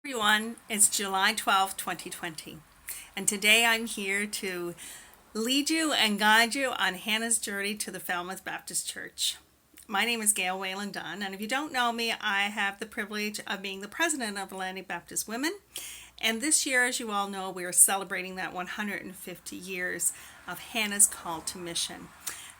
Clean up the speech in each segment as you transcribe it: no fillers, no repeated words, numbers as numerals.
Everyone, it's July 12th, 2020, and today I'm here to lead you and guide you on Hannah's journey to the Falmouth Baptist Church. My name is Gail Whalen Dunn, and if you don't know me, I have the privilege of being the president of Atlantic Baptist Women, and this year, as you all know, we are celebrating that 150 years of Hannah's call to mission.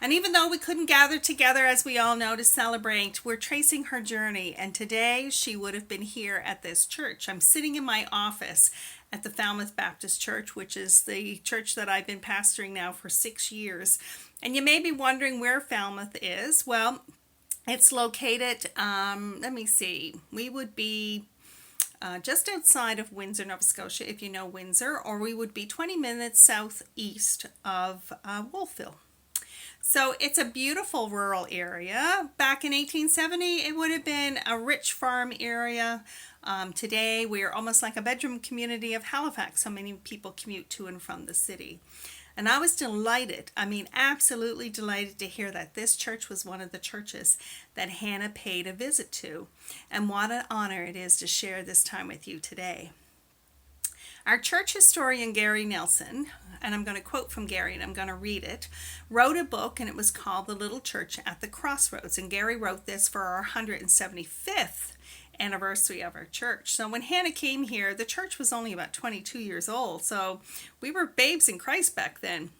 And even though we couldn't gather together, as we all know, to celebrate, we're tracing her journey. And today she would have been here at this church. I'm sitting in my office at the Falmouth Baptist Church, which is the church that I've been pastoring now for 6 years. And you may be wondering where Falmouth is. Well, it's located, we would be just outside of Windsor, Nova Scotia, if you know Windsor, or we would be 20 minutes southeast of Wolfville. So it's a beautiful rural area. Back in 1870, it would have been a rich farm area. Today, we are almost like a bedroom community of Halifax. So many people commute to and from the city. And I was delighted, absolutely delighted to hear that this church was one of the churches that Hannah paid a visit to. And what an honor it is to share this time with you today. Our church historian, Gary Nelson, and I'm going to quote from Gary and I'm going to read it, wrote a book and it was called The Little Church at the Crossroads. And Gary wrote this for our 175th anniversary of our church. So when Hannah came here, the church was only about 22 years old. So we were babes in Christ back then.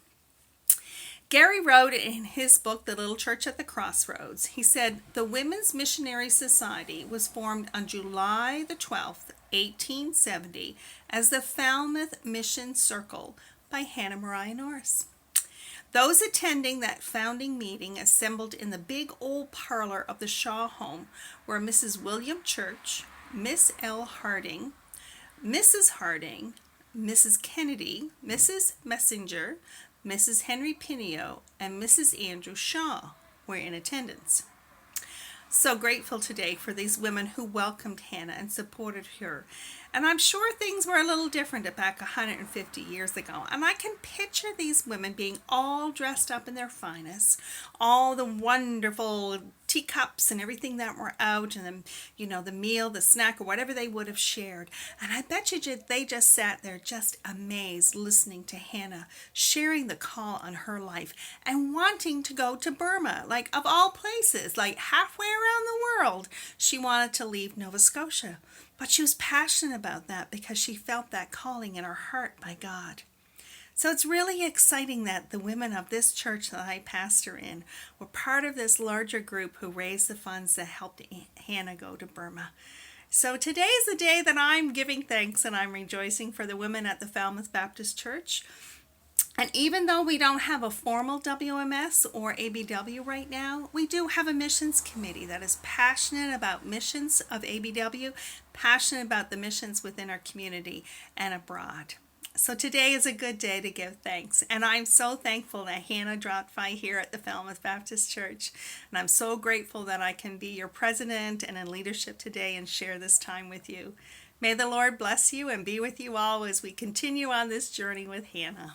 Gary wrote in his book, The Little Church at the Crossroads, he said, the Women's Missionary Society was formed on July the 12th, 1870, as the Falmouth Mission Circle by Hannah Maria Norris. Those attending that founding meeting assembled in the big old parlor of the Shaw home were Mrs. William Church, Miss L. Harding, Mrs. Harding, Mrs. Kennedy, Mrs. Messenger, Mrs. Henry Pinio, and Mrs. Andrew Shaw were in attendance. So grateful today for these women who welcomed Hannah and supported her. And I'm sure things were a little different back 150 years ago. And I can picture these women being all dressed up in their finest, all the wonderful teacups and everything that were out, and then, the meal, the snack, or whatever they would have shared. And I bet you they just sat there just amazed listening to Hannah, sharing the call on her life and wanting to go to Burma, like of all places, like halfway around the world. She wanted to leave Nova Scotia. But she was passionate about that because she felt that calling in her heart by God. So it's really exciting that the women of this church that I pastor in were part of this larger group who raised the funds that helped Hannah go to Burma. So today is the day that I'm giving thanks and I'm rejoicing for the women at the Falmouth Baptist Church. And even though we don't have a formal WMS or ABW right now, we do have a missions committee that is passionate about missions of ABW, passionate about the missions within our community and abroad. So today is a good day to give thanks. And I'm so thankful that Hannah dropped by here at the Falmouth Baptist Church. And I'm so grateful that I can be your president and in leadership today and share this time with you. May the Lord bless you and be with you all as we continue on this journey with Hannah.